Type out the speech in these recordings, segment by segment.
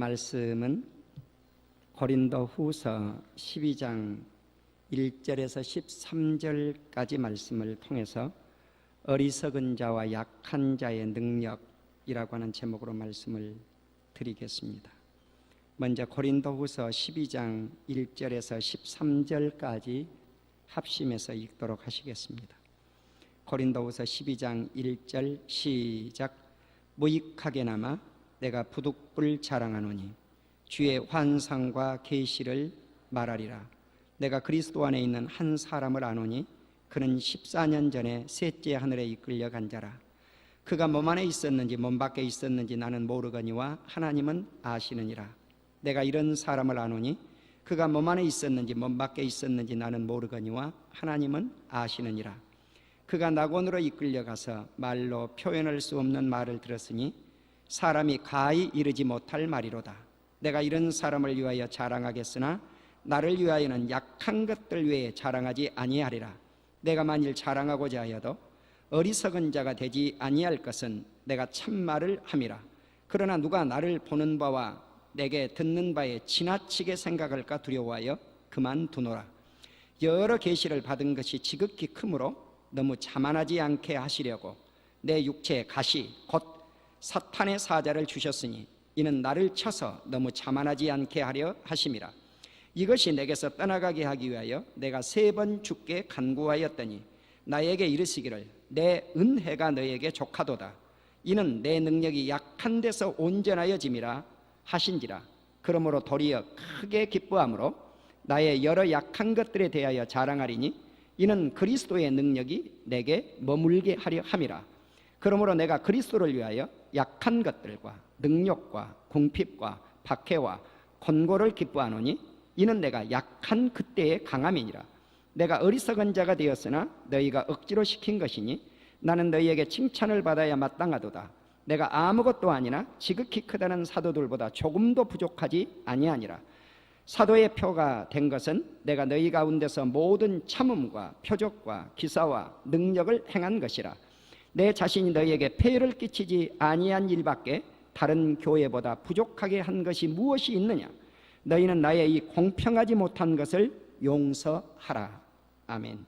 말씀은 고린도후서 12장 1절에서 13절까지 말씀을 통해서 어리석은 자와 약한 자의 능력이라고 하는 제목으로 말씀을 드리겠습니다. 먼저 고린도후서 12장 1절에서 13절까지 합심해서 읽도록 하시겠습니다. 고린도후서 12장 1절 시작. 무익하게나마 내가 부득불 자랑하노니 주의 환상과 계시를 말하리라. 내가 그리스도 안에 있는 한 사람을 아노니 그는 14년 전에 셋째 하늘에 이끌려 간 자라. 그가 몸 안에 있었는지 몸 밖에 있었는지 나는 모르거니와 하나님은 아시느니라. 내가 이런 사람을 아노니 그가 몸 안에 있었는지 몸 밖에 있었는지 나는 모르거니와 하나님은 아시느니라. 그가 낙원으로 이끌려가서 말로 표현할 수 없는 말을 들었으니 사람이 가히 이르지 못할 말이로다. 내가 이런 사람을 위하여 자랑하겠으나 나를 위하여는 약한 것들 외에 자랑하지 아니하리라. 내가 만일 자랑하고자 하여도 어리석은 자가 되지 아니할 것은 내가 참말을 함이라. 그러나 누가 나를 보는 바와 내게 듣는 바에 지나치게 생각할까 두려워하여 그만두노라. 여러 계시를 받은 것이 지극히 크므로 너무 자만하지 않게 하시려고 내 육체에 가시 곧 사탄의 사자를 주셨으니 이는 나를 쳐서 너무 자만하지 않게 하려 하심이라. 이것이 내게서 떠나가게 하기 위하여 내가 3번 주께 간구하였더니 나에게 이르시기를 내 은혜가 너에게 족하도다. 이는 내 능력이 약한 데서 온전하여짐이라 하신지라. 그러므로 도리어 크게 기뻐함으로 나의 여러 약한 것들에 대하여 자랑하리니 이는 그리스도의 능력이 내게 머물게 하려 함이라. 그러므로 내가 그리스도를 위하여 약한 것들과 능력과 궁핍과 박해와 곤고를 기뻐하노니 이는 내가 약한 그때의 강함이니라. 내가 어리석은 자가 되었으나 너희가 억지로 시킨 것이니 나는 너희에게 칭찬을 받아야 마땅하도다. 내가 아무것도 아니나 지극히 크다는 사도들보다 조금도 부족하지 아니하니라. 사도의 표가 된 것은 내가 너희 가운데서 모든 참음과 표적과 기사와 능력을 행한 것이라. 내 자신이 너희에게 폐해를 끼치지 아니한 일밖에 다른 교회보다 부족하게 한 것이 무엇이 있느냐. 너희는 나의 이 공평하지 못한 것을 용서하라. 아멘.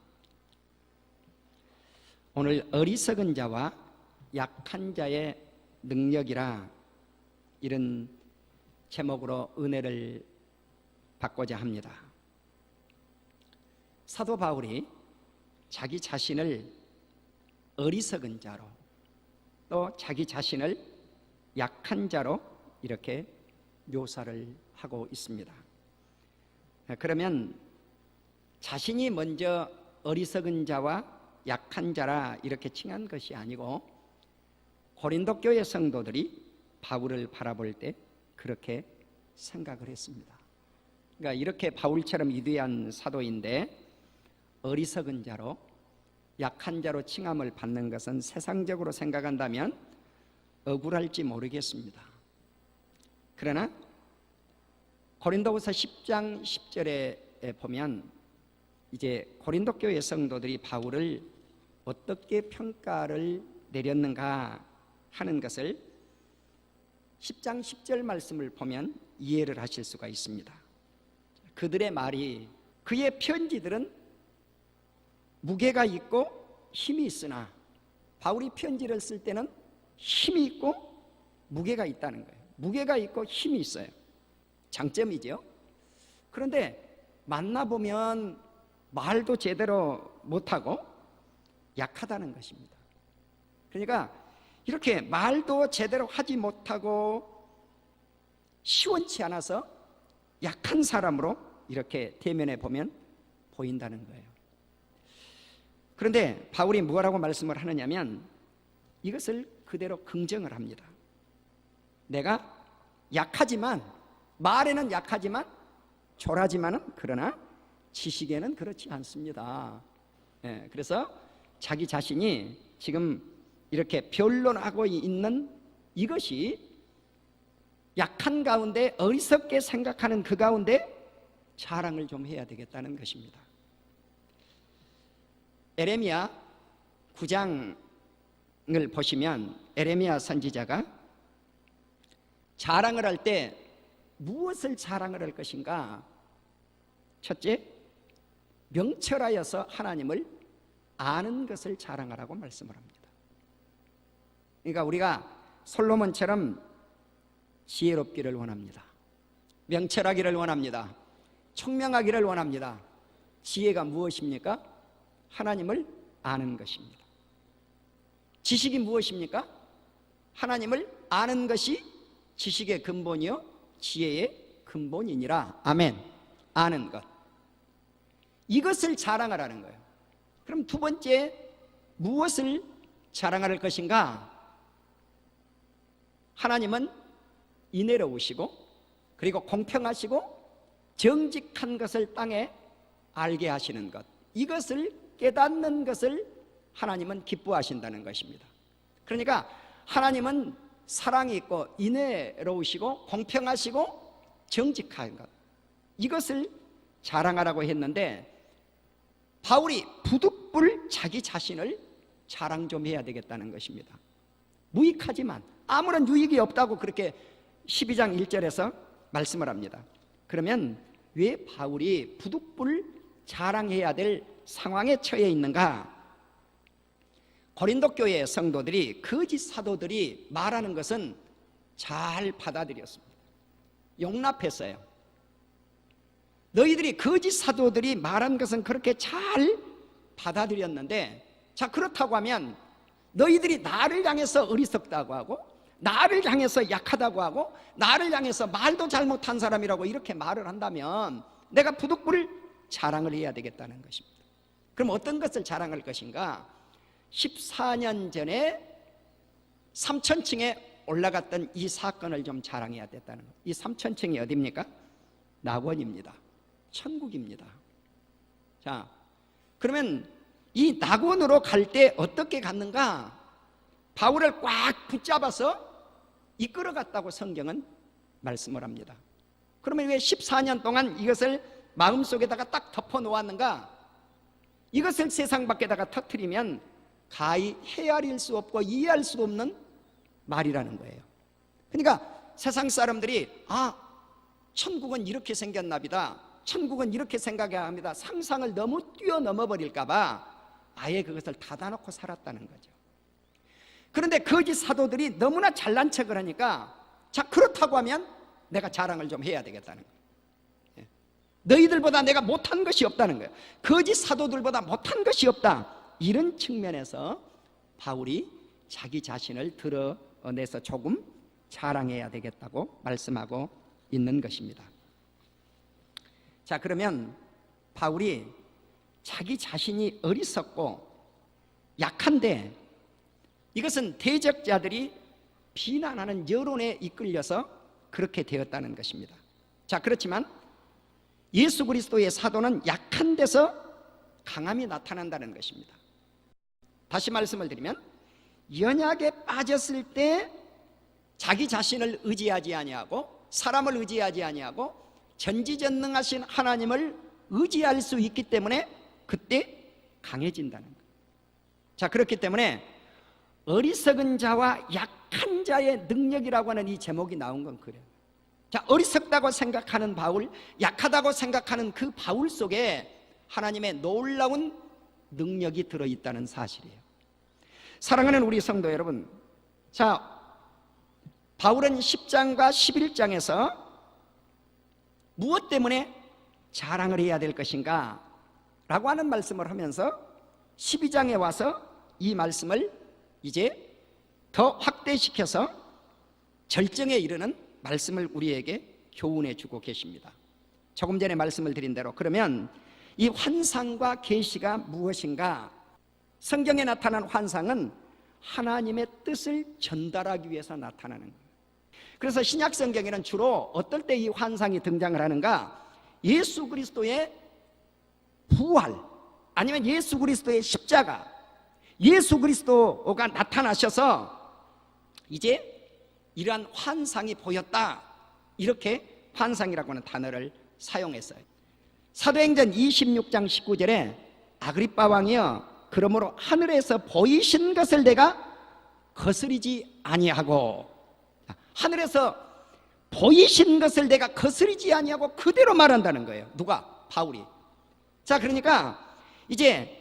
오늘 어리석은 자와 약한 자의 능력이라 이런 제목으로 은혜를 받고자 합니다. 사도 바울이 자기 자신을 어리석은 자로 또 자기 자신을 약한 자로 이렇게 묘사를 하고 있습니다. 그러면 자신이 먼저 어리석은 자와 약한 자라 이렇게 칭한 것이 아니고 고린도 교회 성도들이 바울을 바라볼 때 그렇게 생각을 했습니다. 그러니까 이렇게 바울처럼 위대한 사도인데 어리석은 자로 약한 자로 칭함을 받는 것은 세상적으로 생각한다면 억울할지 모르겠습니다. 그러나 고린도후서 10장 10절에 보면 이제 고린도 교회 성도들이 바울을 어떻게 평가를 내렸는가 하는 것을 10장 10절 말씀을 보면 이해를 하실 수가 있습니다. 그들의 말이 그의 편지들은 무게가 있고 힘이 있으나 바울이 편지를 쓸 때는 힘이 있고 무게가 있다는 거예요. 무게가 있고 힘이 있어요. 장점이죠. 그런데 만나보면 말도 제대로 못하고 약하다는 것입니다. 그러니까 이렇게 말도 제대로 하지 못하고 시원치 않아서 약한 사람으로 이렇게 대면에 보면 보인다는 거예요. 그런데 바울이 뭐라고 말씀을 하느냐면 이것을 그대로 긍정을 합니다. 내가 약하지만 말에는 약하지만 졸하지만은 그러나 지식에는 그렇지 않습니다. 그래서 자기 자신이 지금 이렇게 변론하고 있는 이것이 약한 가운데 어리석게 생각하는 그 가운데 자랑을 좀 해야 되겠다는 것입니다. 에레미야 9장을 보시면 에레미야 선지자가 자랑을 할 때 무엇을 자랑을 할 것인가? 첫째, 명철하여서 하나님을 아는 것을 자랑하라고 말씀을 합니다. 그러니까 우리가 솔로몬처럼 지혜롭기를 원합니다. 명철하기를 원합니다. 총명하기를 원합니다. 지혜가 무엇입니까? 하나님을 아는 것입니다. 지식이 무엇입니까? 하나님을 아는 것이 지식의 근본이요 지혜의 근본이니라. 아멘. 아는 것, 이것을 자랑하라는 거예요. 그럼 두 번째, 무엇을 자랑할 것인가? 하나님은 인애로우시고 그리고 공평하시고 정직한 것을 땅에 알게 하시는 것, 이것을 깨닫는 것을 하나님은 기뻐하신다는 것입니다. 그러니까 하나님은 사랑이 있고 인애로우시고 공평하시고 정직한 것, 이것을 자랑하라고 했는데, 바울이 부득불 자기 자신을 자랑 좀 해야 되겠다는 것입니다. 무익하지만 아무런 유익이 없다고 그렇게 12장 1절에서 말씀을 합니다. 그러면 왜 바울이 부득불 자랑해야 될 상황에 처해 있는가? 고린도 교회 성도들이 거짓 사도들이 말하는 것은 잘 받아들였습니다. 용납했어요. 너희들이 거짓 사도들이 말한 것은 그렇게 잘 받아들였는데, 자, 그렇다고 하면 너희들이 나를 향해서 어리석다고 하고, 나를 향해서 약하다고 하고, 나를 향해서 말도 잘못한 사람이라고 이렇게 말을 한다면 내가 부득불 자랑을 해야 되겠다는 것입니다. 그럼 어떤 것을 자랑할 것인가? 14년 전에 3000층에 올라갔던 이 사건을 좀 자랑해야 됐다는 거예요. 이 3000층이 어디입니까? 낙원입니다. 천국입니다. 자, 그러면 이 낙원으로 갈 때 어떻게 갔는가? 바울을 꽉 붙잡아서 이끌어갔다고 성경은 말씀을 합니다. 그러면 왜 14년 동안 이것을 마음속에다가 딱 덮어 놓았는가? 이것을 세상 밖에다가 터뜨리면 가히 헤아릴 수 없고 이해할 수 없는 말이라는 거예요. 그러니까 세상 사람들이 천국은 이렇게 생겼나 보다, 천국은 이렇게 생각해야 합니다, 상상을 너무 뛰어넘어 버릴까 봐 아예 그것을 닫아놓고 살았다는 거죠. 그런데 거짓 사도들이 너무나 잘난 척을 하니까, 자, 그렇다고 하면 내가 자랑을 좀 해야 되겠다는 거예요. 너희들보다 내가 못한 것이 없다는 거예요. 거짓 사도들보다 못한 것이 없다, 이런 측면에서 바울이 자기 자신을 드러내서 조금 자랑해야 되겠다고 말씀하고 있는 것입니다. 자, 그러면 바울이 자기 자신이 어리석고 약한데, 이것은 대적자들이 비난하는 여론에 이끌려서 그렇게 되었다는 것입니다. 자, 그렇지만 예수 그리스도의 사도는 약한 데서 강함이 나타난다는 것입니다. 다시 말씀을 드리면, 연약에 빠졌을 때 자기 자신을 의지하지 아니하고 사람을 의지하지 아니하고 전지전능하신 하나님을 의지할 수 있기 때문에 그때 강해진다는 거예요. 자, 그렇기 때문에 어리석은 자와 약한 자의 능력이라고 하는 이 제목이 나온 건 그래요. 자, 어리석다고 생각하는 바울, 약하다고 생각하는 그 바울 속에 하나님의 놀라운 능력이 들어있다는 사실이에요. 사랑하는 우리 성도 여러분, 자, 바울은 10장과 11장에서 무엇 때문에 자랑을 해야 될 것인가 라고 하는 말씀을 하면서 12장에 와서 이 말씀을 이제 더 확대시켜서 절정에 이르는 말씀을 우리에게 교훈해 주고 계십니다. 조금 전에 말씀을 드린 대로, 그러면 이 환상과 계시가 무엇인가? 성경에 나타난 환상은 하나님의 뜻을 전달하기 위해서 나타나는 거예요. 그래서 신약 성경에는 주로 어떨 때 이 환상이 등장을 하는가? 예수 그리스도의 부활, 아니면 예수 그리스도의 십자가, 예수 그리스도가 나타나셔서 이제 이러한 환상이 보였다, 이렇게 환상이라고 하는 단어를 사용했어요. 사도행전 26장 19절에 아그리빠 왕이여, 그러므로 하늘에서 보이신 것을 내가 거스리지 아니하고, 하늘에서 보이신 것을 내가 거스르지 아니하고 그대로 말한다는 거예요. 누가? 바울이. 자, 그러니까 이제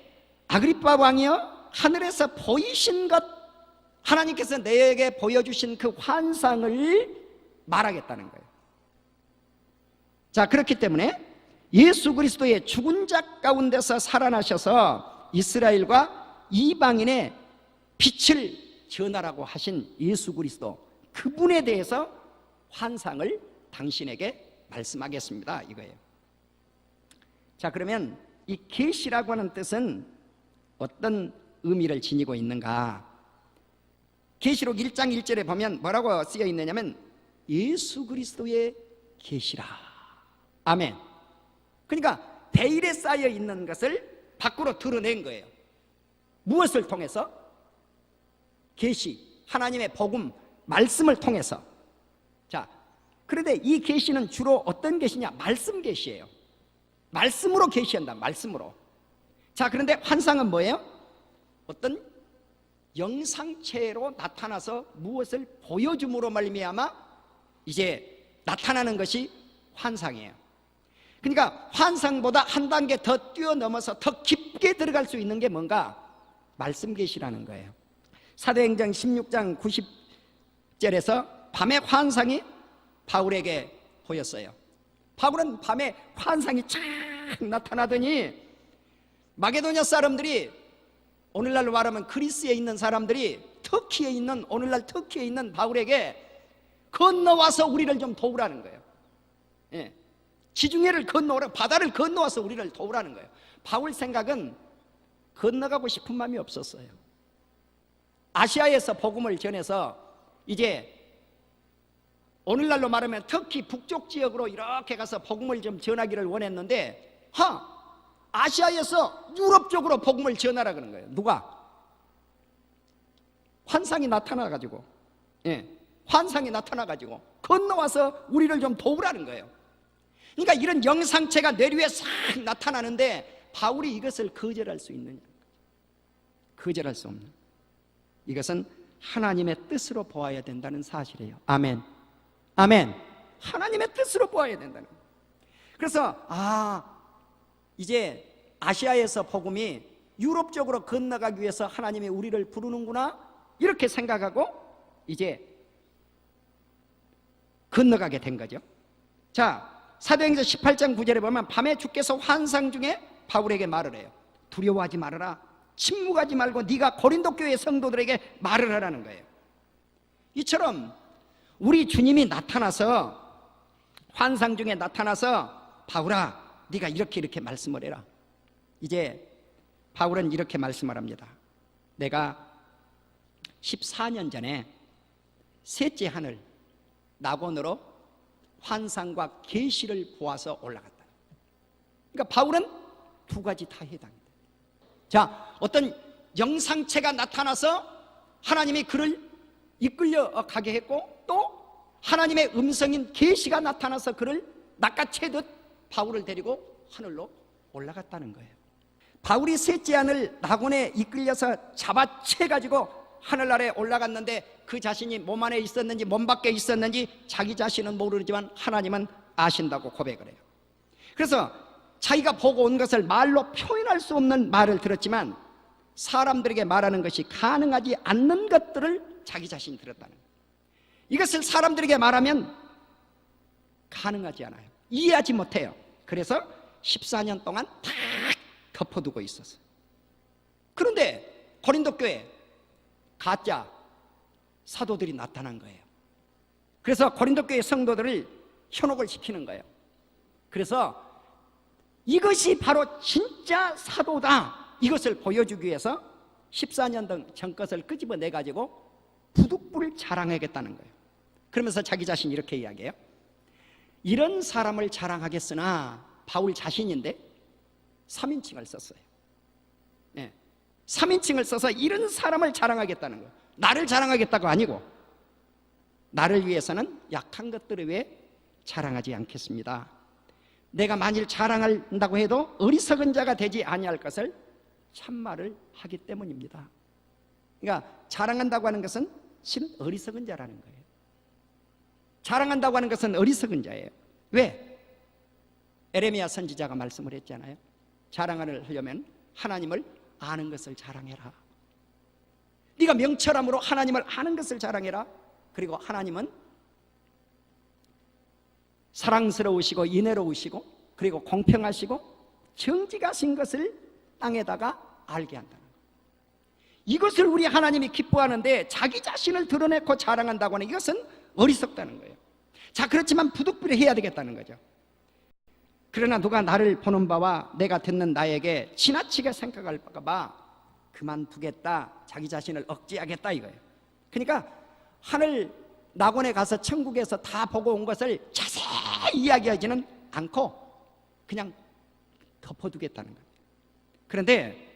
아그리빠 왕이여, 하늘에서 보이신 것, 하나님께서 내게 보여주신 그 환상을 말하겠다는 거예요. 자, 그렇기 때문에 예수 그리스도의 죽은 자 가운데서 살아나셔서 이스라엘과 이방인의 빛을 전하라고 하신 예수 그리스도, 그분에 대해서 환상을 당신에게 말씀하겠습니다, 이거예요. 자, 그러면 이 계시라고 하는 뜻은 어떤 의미를 지니고 있는가? 계시록 1장 1절에 보면 뭐라고 쓰여 있느냐면 예수 그리스도의 계시라. 아멘. 그러니까 베일에 쌓여 있는 것을 밖으로 드러낸 거예요. 무엇을 통해서? 계시, 하나님의 복음, 말씀을 통해서. 자, 그런데 이 계시는 주로 어떤 계시냐? 말씀 계시예요. 말씀으로 계시한다. 말씀으로. 자, 그런데 환상은 뭐예요? 어떤 영상체로 나타나서 무엇을 보여줌으로 말미암아 이제 나타나는 것이 환상이에요. 그러니까 환상보다 한 단계 더 뛰어넘어서 더 깊게 들어갈 수 있는 게 뭔가? 말씀 계시라는 거예요. 사도행전 16장 90절에서 밤의 환상이 바울에게 보였어요. 바울은 밤에 환상이 쫙 나타나더니 마게도냐 사람들이, 오늘날로 말하면 그리스에 있는 사람들이 오늘날 터키에 있는 바울에게 건너와서 우리를 좀 도우라는 거예요. 예. 지중해를 건너오라, 바다를 건너와서 우리를 도우라는 거예요. 바울 생각은 건너가고 싶은 마음이 없었어요. 아시아에서 복음을 전해서 이제 오늘날로 말하면 터키 북쪽 지역으로 이렇게 가서 복음을 좀 전하기를 원했는데 아시아에서 유럽 쪽으로 복음을 전하라 그러는 거예요. 누가? 환상이 나타나가지고, 예, 환상이 나타나가지고 건너와서 우리를 좀 도우라는 거예요. 그러니까 이런 영상체가 뇌리에 싹 나타나는데 바울이 이것을 거절할 수 있느냐? 거절할 수 없는. 이것은 하나님의 뜻으로 보아야 된다는 사실이에요. 아멘. 아멘. 하나님의 뜻으로 보아야 된다는 거예요. 그래서 이제 아시아에서 복음이 유럽 쪽으로 건너가기 위해서 하나님이 우리를 부르는구나, 이렇게 생각하고 이제 건너가게 된 거죠. 자, 사도행전 18장 9절에 보면 밤에 주께서 환상 중에 바울에게 말을 해요. 두려워하지 말아라, 침묵하지 말고 네가 고린도 교회 성도들에게 말을 하라는 거예요. 이처럼 우리 주님이 나타나서, 환상 중에 나타나서 바울아, 네가 이렇게 말씀을 해라. 이제 바울은 이렇게 말씀을 합니다. 내가 14년 전에 셋째 하늘 낙원으로 환상과 계시를 보아서 올라갔다. 그러니까 바울은 두 가지 다 해당합니다. 자, 어떤 영상체가 나타나서 하나님이 그를 이끌려 가게 했고, 또 하나님의 음성인 계시가 나타나서 그를 낚아채듯 바울을 데리고 하늘로 올라갔다는 거예요. 바울이 셋째 하늘 낙원에 이끌려서 잡아채가지고 하늘나라에 올라갔는데 그 자신이 몸 안에 있었는지 몸 밖에 있었는지 자기 자신은 모르지만 하나님은 아신다고 고백을 해요. 그래서 자기가 보고 온 것을 말로 표현할 수 없는 말을 들었지만 사람들에게 말하는 것이 가능하지 않는 것들을 자기 자신이 들었다는 거예요. 이것을 사람들에게 말하면 가능하지 않아요. 이해하지 못해요. 그래서 14년 동안 다 덮어두고 있었어요. 그런데 고린도 교회 가짜 사도들이 나타난 거예요. 그래서 고린도 교회 성도들을 현혹을 시키는 거예요. 그래서 이것이 바로 진짜 사도다, 이것을 보여주기 위해서 14년 전 것을 끄집어내가지고 부득불을 자랑하겠다는 거예요. 그러면서 자기 자신 이렇게 이야기해요. 이런 사람을 자랑하겠으나, 바울 자신인데 3인칭을 썼어요. 네. 3인칭을 써서 이런 사람을 자랑하겠다는 거예요. 나를 자랑하겠다고 아니고, 나를 위해서는 약한 것들을 위해 자랑하지 않겠습니다. 내가 만일 자랑한다고 해도 어리석은 자가 되지 아니할 것을 참말을 하기 때문입니다. 그러니까 자랑한다고 하는 것은 실은 어리석은 자라는 거예요. 자랑한다고 하는 것은 어리석은 자예요. 왜? 에레미야 선지자가 말씀을 했잖아요. 자랑을 하려면 하나님을 아는 것을 자랑해라. 네가 명철함으로 하나님을 아는 것을 자랑해라. 그리고 하나님은 사랑스러우시고 인애로우시고 그리고 공평하시고 정직하신 것을 땅에다가 알게 한다는 거예요. 이것을 우리 하나님이 기뻐하는데 자기 자신을 드러내고 자랑한다고 하는 이것은 어리석다는 거예요. 자, 그렇지만 부득불해야 되겠다는 거죠. 그러나 누가 나를 보는 바와 내가 듣는 나에게 지나치게 생각할까 봐 그만두겠다, 자기 자신을 억제하겠다 이거예요. 그러니까 하늘 낙원에 가서 천국에서 다 보고 온 것을 자세히 이야기하지는 않고 그냥 덮어두겠다는 거예요. 그런데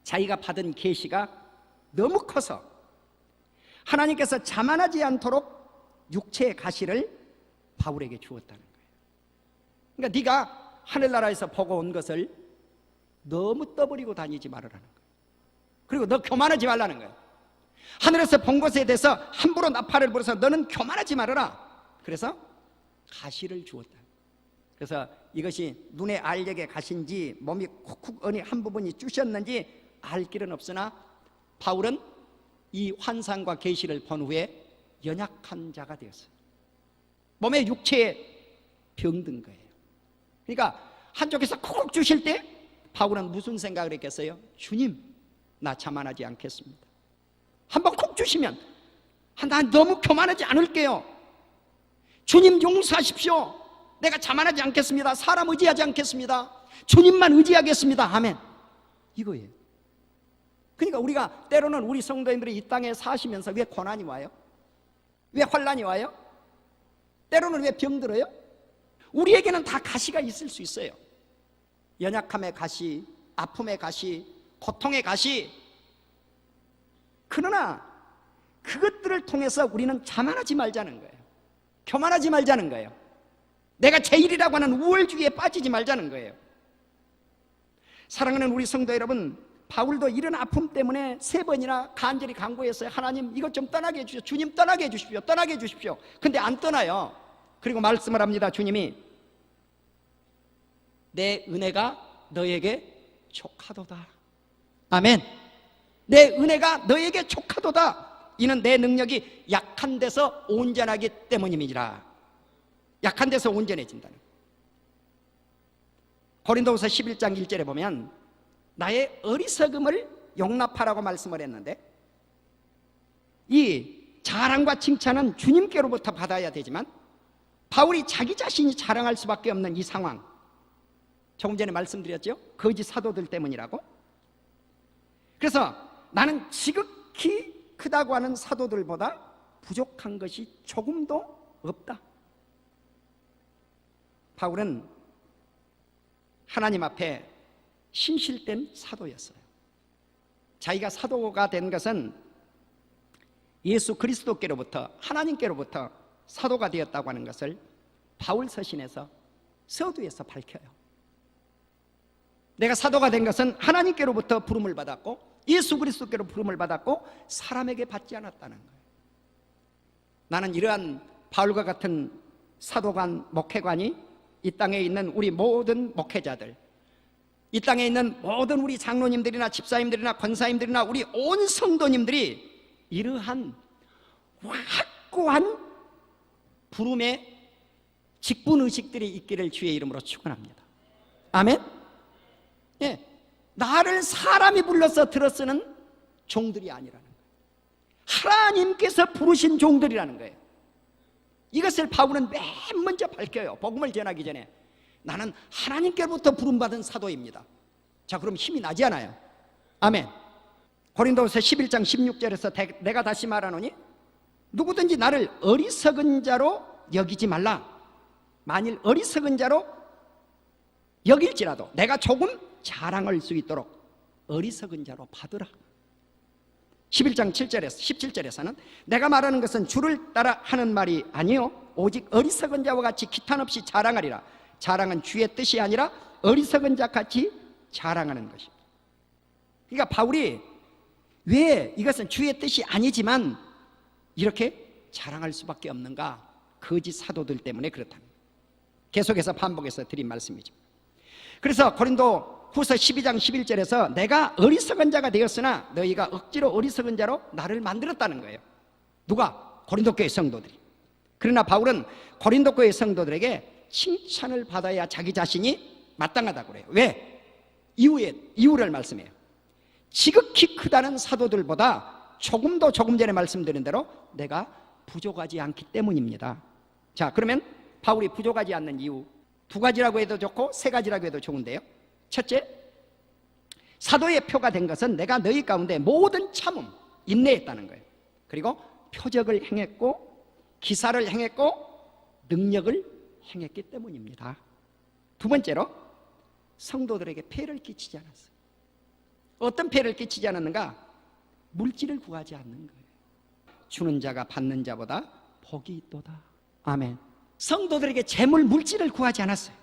자기가 받은 계시가 너무 커서 하나님께서 자만하지 않도록 육체의 가시를 바울에게 주었다는 거예요. 그러니까 네가 하늘나라에서 보고 온 것을 너무 떠버리고 다니지 말으라는 거예요. 그리고 너 교만하지 말라는 거예요. 하늘에서 본 것에 대해서 함부로 나팔을 불어서 너는 교만하지 말아라. 그래서 가시를 주었다. 그래서 이것이 눈에 알력의 가시인지 몸이 쿡쿡 어느 한 부분이 쑤셨는지 알 길은 없으나 바울은 이 환상과 계시를 본 후에 연약한 자가 되었어요. 몸에 육체에 병든 거예요. 그러니까 한쪽에서 쿡쿡 주실 때 바울은 무슨 생각을 했겠어요? 주님, 나 자만하지 않겠습니다. 한번 콕 주시면 난 너무 교만하지 않을게요. 주님 용서하십시오. 내가 자만하지 않겠습니다. 사람 의지하지 않겠습니다. 주님만 의지하겠습니다. 아멘. 이거예요. 그러니까 우리가 때로는 우리 성도님들이 이 땅에 사시면서 왜 고난이 와요? 왜 환난이 와요? 때로는 왜 병들어요? 우리에게는 다 가시가 있을 수 있어요. 연약함의 가시, 아픔의 가시, 고통의 가시. 그러나 그것들을 통해서 우리는 자만하지 말자는 거예요. 교만하지 말자는 거예요. 내가 제일이라고 하는 우월주의에 빠지지 말자는 거예요. 사랑하는 우리 성도 여러분, 바울도 이런 아픔 때문에 3번이나 간절히 간구했어요. 하나님, 이것 좀 떠나게 해주십시오. 주님, 떠나게 해주십시오. 떠나게 해주십시오. 근데 안 떠나요. 그리고 말씀을 합니다. 주님이 내 은혜가 너에게 족하도다. 아멘. 내 은혜가 너에게 족하도다. 이는 내 능력이 약한 데서 온전하기 때문임이니라. 약한 데서 온전해진다는. 고린도후서 11장 1절에 보면 나의 어리석음을 용납하라고 말씀을 했는데, 이 자랑과 칭찬은 주님께로부터 받아야 되지만 바울이 자기 자신이 자랑할 수밖에 없는 이 상황, 조금 전에 말씀드렸죠? 거짓 사도들 때문이라고. 그래서 나는 지극히 크다고 하는 사도들보다 부족한 것이 조금도 없다. 바울은 하나님 앞에 신실된 사도였어요. 자기가 사도가 된 것은 예수 그리스도께로부터, 하나님께로부터 사도가 되었다고 하는 것을 바울 서신에서, 서두에서 밝혀요. 내가 사도가 된 것은 하나님께로부터 부름을 받았고 예수 그리스도께로 부름을 받았고 사람에게 받지 않았다는 거예요. 나는 이러한 바울과 같은 사도관, 목회관이 이 땅에 있는 우리 모든 목회자들, 이 땅에 있는 모든 우리 장로님들이나 집사님들이나 권사님들이나 우리 온 성도님들이 이러한 확고한 부름의 직분의식들이 있기를 주의 이름으로 축원합니다. 아멘. 예, 나를 사람이 불러서 들어쓰는 종들이 아니라는 거예요. 하나님께서 부르신 종들이라는 거예요. 이것을 바울은 맨 먼저 밝혀요. 복음을 전하기 전에 나는 하나님께로부터 부름받은 사도입니다. 자, 그럼 힘이 나지 않아요? 아멘. 고린도후서 11장 16절에서 내가 다시 말하노니 누구든지 나를 어리석은 자로 여기지 말라. 만일 어리석은 자로 여길지라도 내가 조금 자랑할 수 있도록 어리석은 자로 받으라. 11장 17절에서는 내가 말하는 것은 주를 따라 하는 말이 아니요 오직 어리석은 자와 같이 기탄 없이 자랑하리라. 자랑은 주의 뜻이 아니라 어리석은 자 같이 자랑하는 것입니다. 그러니까 바울이 왜 이것은 주의 뜻이 아니지만 이렇게 자랑할 수밖에 없는가? 거짓 사도들 때문에 그렇답니다. 계속해서 반복해서 드린 말씀이죠. 그래서 고린도 후서 12장 11절에서 내가 어리석은 자가 되었으나 너희가 억지로 어리석은 자로 나를 만들었다는 거예요. 누가? 고린도 교회 성도들이. 그러나 바울은 고린도 교회 성도들에게 칭찬을 받아야 자기 자신이 마땅하다고 그래요. 왜? 이유를 말씀해요. 지극히 크다는 사도들보다 조금 전에 말씀드린 대로 내가 부족하지 않기 때문입니다. 자, 그러면 바울이 부족하지 않는 이유 2가지라고 해도 좋고 3가지라고 해도 좋은데요. 첫째, 사도의 표가 된 것은 내가 너희 가운데 모든 참음, 인내했다는 거예요. 그리고 표적을 행했고 기사를 행했고 능력을 행했기 때문입니다. 2번째로 성도들에게 폐를 끼치지 않았어요. 어떤 폐를 끼치지 않았는가? 물질을 구하지 않는 거예요. 주는 자가 받는 자보다 복이 있도다. 아멘. 성도들에게 재물, 물질을 구하지 않았어요.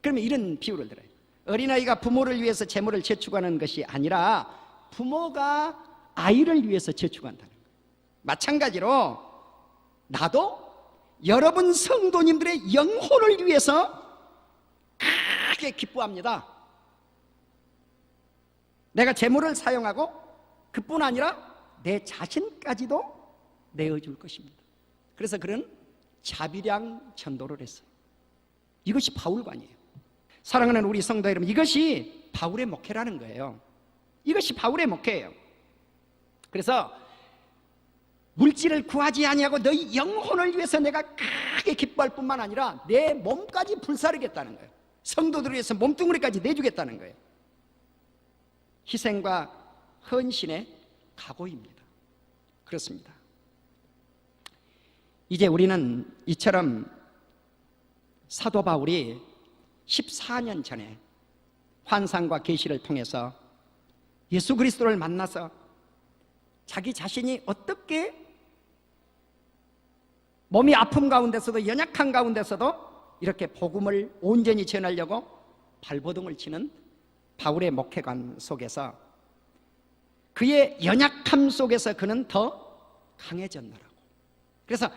그러면 이런 비유를 들어요. 어린아이가 부모를 위해서 재물을 저축하는 것이 아니라 부모가 아이를 위해서 저축한다는 거예요. 마찬가지로 나도 여러분 성도님들의 영혼을 위해서 크게 기뻐합니다. 내가 재물을 사용하고 그뿐 아니라 내 자신까지도 내어줄 것입니다. 그래서 그런 자비량 전도를 했어요. 이것이 바울관이에요. 사랑하는 우리 성도 여러분, 이것이 바울의 목회라는 거예요. 이것이 바울의 목회예요. 그래서 물질을 구하지 아니하고 너희 영혼을 위해서 내가 크게 기뻐할 뿐만 아니라 내 몸까지 불사르겠다는 거예요. 성도들을 위해서 몸뚱어리까지 내주겠다는 거예요. 희생과 헌신의 각오입니다. 그렇습니다. 이제 우리는 이처럼 사도 바울이 14년 전에 환상과 계시를 통해서 예수 그리스도를 만나서 자기 자신이 어떻게 몸이 아픔 가운데서도 연약한 가운데서도 이렇게 복음을 온전히 전하려고 발버둥을 치는 바울의 목회관 속에서 그의 연약함 속에서 그는 더 강해졌노라고. 그래서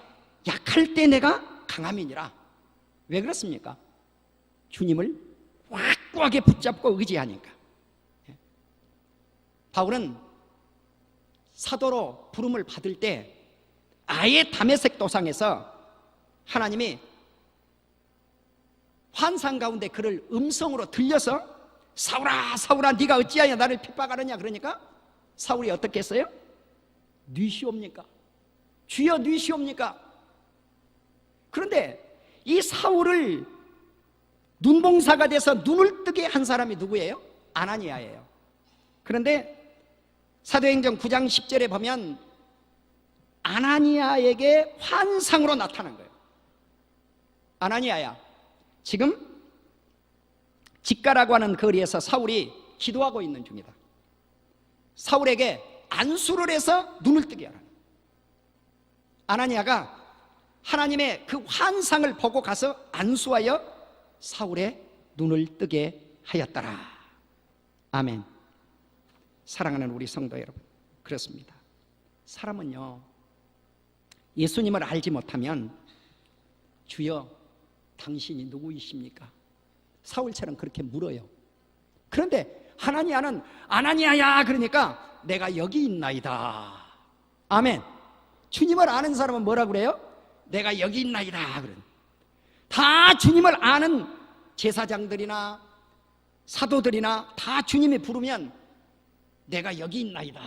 약할 때 내가 강함이니라. 왜 그렇습니까? 주님을 확고하게 붙잡고 의지하니까. 바울은 사도로 부름을 받을 때 아예 다메섹 도상에서 하나님이 환상 가운데 그를 음성으로 들려서 사울아 사울아 네가 어찌하여 나를 핍박하느냐 그러니까 사울이 어떻게 했어요? 뉘시옵니까? 주여 뉘시옵니까? 그런데 이 사울을 눈봉사가 돼서 눈을 뜨게 한 사람이 누구예요? 아나니아예요. 그런데 사도행전 9장 10절에 보면 아나니아에게 환상으로 나타난 거예요. 아나니아야, 지금 직가라고 하는 거리에서 사울이 기도하고 있는 중이다. 사울에게 안수를 해서 눈을 뜨게 하라. 아나니아가 하나님의 그 환상을 보고 가서 안수하여 사울의 눈을 뜨게 하였더라. 아멘. 사랑하는 우리 성도 여러분, 그렇습니다. 사람은요, 예수님을 알지 못하면 주여 당신이 누구이십니까? 사울처럼 그렇게 물어요. 그런데 하나니아는 아나니아야 그러니까 내가 여기 있나이다. 아멘. 주님을 아는 사람은 뭐라 그래요? 내가 여기 있나이다. 다 주님을 아는 제사장들이나 사도들이나 다 주님이 부르면 내가 여기 있나이다.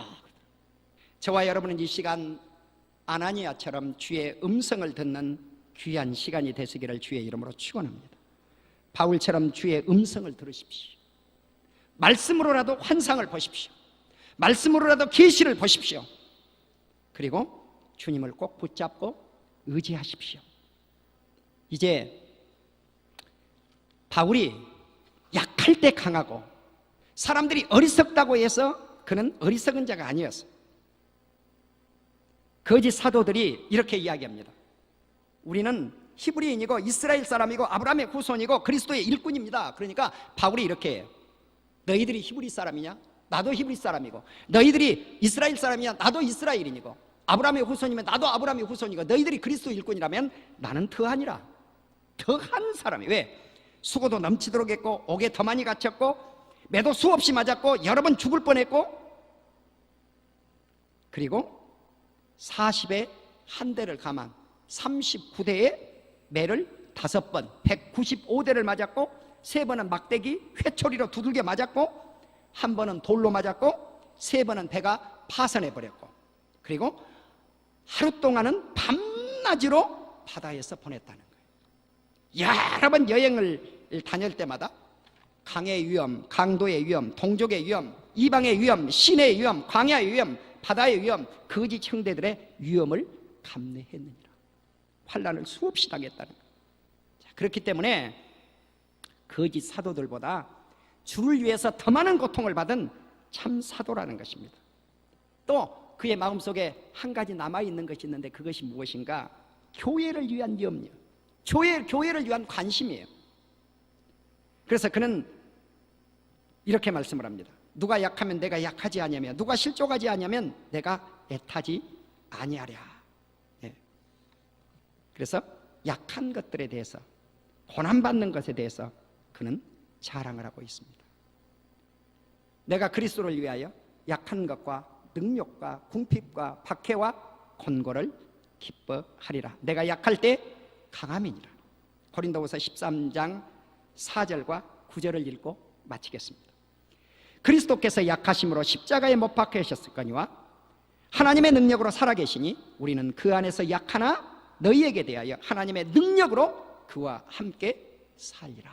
저와 여러분은 이 시간 아나니아처럼 주의 음성을 듣는 귀한 시간이 되시기를 주의 이름으로 축원합니다. 바울처럼 주의 음성을 들으십시오. 말씀으로라도 환상을 보십시오. 말씀으로라도 계시를 보십시오. 그리고 주님을 꼭 붙잡고 의지하십시오. 이제 바울이 약할 때 강하고 사람들이 어리석다고 해서 그는 어리석은 자가 아니었어요. 거짓 사도들이 이렇게 이야기합니다. 우리는 히브리인이고 이스라엘 사람이고 아브라함의 후손이고 그리스도의 일꾼입니다. 그러니까 바울이 이렇게 해요. 너희들이 히브리 사람이냐? 나도 히브리 사람이고. 너희들이 이스라엘 사람이냐? 나도 이스라엘인이고. 아브라함의 후손이면 나도 아브라함의 후손이고 너희들이 그리스도 일꾼이라면 나는 더하니라. 더한 사람이. 왜? 수고도 넘치도록 했고 옥에 더 많이 갇혔고 매도 수없이 맞았고 여러 번 죽을 뻔했고 그리고 40에 한 대를 감한 39대의 매를 5번 195대를 맞았고 3번은 막대기 회초리로 두들겨 맞았고 1번은 돌로 맞았고 3번은 배가 파선해버렸고 그리고 하루 동안은 밤낮으로 바다에서 보냈다는 거예요. 여러 번 여행을 다닐 때마다 강의 위험, 강도의 위험, 동족의 위험, 이방의 위험, 시내의 위험, 광야의 위험, 바다의 위험, 거짓 형제들의 위험을 감내했느니라. 환난을 수없이 당했다는 거예요. 그렇기 때문에 거짓 사도들보다 주를 위해서 더 많은 고통을 받은 참 사도라는 것입니다. 또 그의 마음속에 한 가지 남아있는 것이 있는데 그것이 무엇인가? 교회를 위한 염려, 교회를 위한 관심이에요. 그래서 그는 이렇게 말씀을 합니다. 누가 약하면 내가 약하지 아니하며 누가 실족하지 아니하면 내가 애타지 아니하랴. 예. 그래서 약한 것들에 대해서 고난받는 것에 대해서 그는 자랑을 하고 있습니다. 내가 그리스도를 위하여 약한 것과 능욕과 궁핍과 박해와 곤고를 기뻐하리라. 내가 약할 때 강함이니라. 고린도후서 13장 4절과 9절을 읽고 마치겠습니다. 그리스도께서 약하심으로 십자가에 못 박히셨을거니와 하나님의 능력으로 살아계시니 우리는 그 안에서 약하나 너희에게 대하여 하나님의 능력으로 그와 함께 살리라.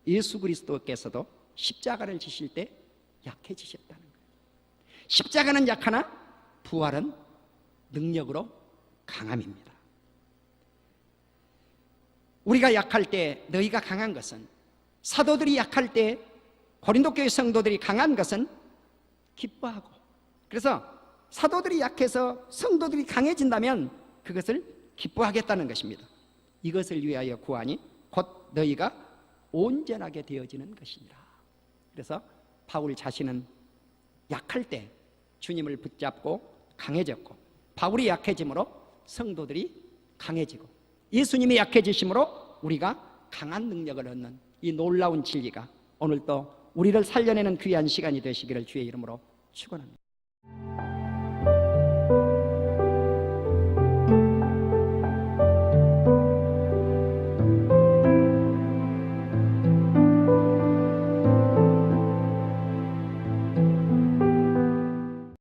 예수 그리스도께서도 십자가를 지실 때 약해지셨다는 거예요. 십자가는 약하나 부활은 능력으로 강함입니다. 우리가 약할 때 너희가 강한 것은, 사도들이 약할 때 고린도 교회 성도들이 강한 것은 기뻐하고, 그래서 사도들이 약해서 성도들이 강해진다면 그것을 기뻐하겠다는 것입니다. 이것을 위하여 구하니 곧 너희가 온전하게 되어지는 것이니라. 그래서 바울 자신은 약할 때 주님을 붙잡고 강해졌고, 바울이 약해짐으로 성도들이 강해지고, 예수님이 약해지심으로 우리가 강한 능력을 얻는 이 놀라운 진리가 오늘 또 우리를 살려내는 귀한 시간이 되시기를 주의 이름으로 축원합니다.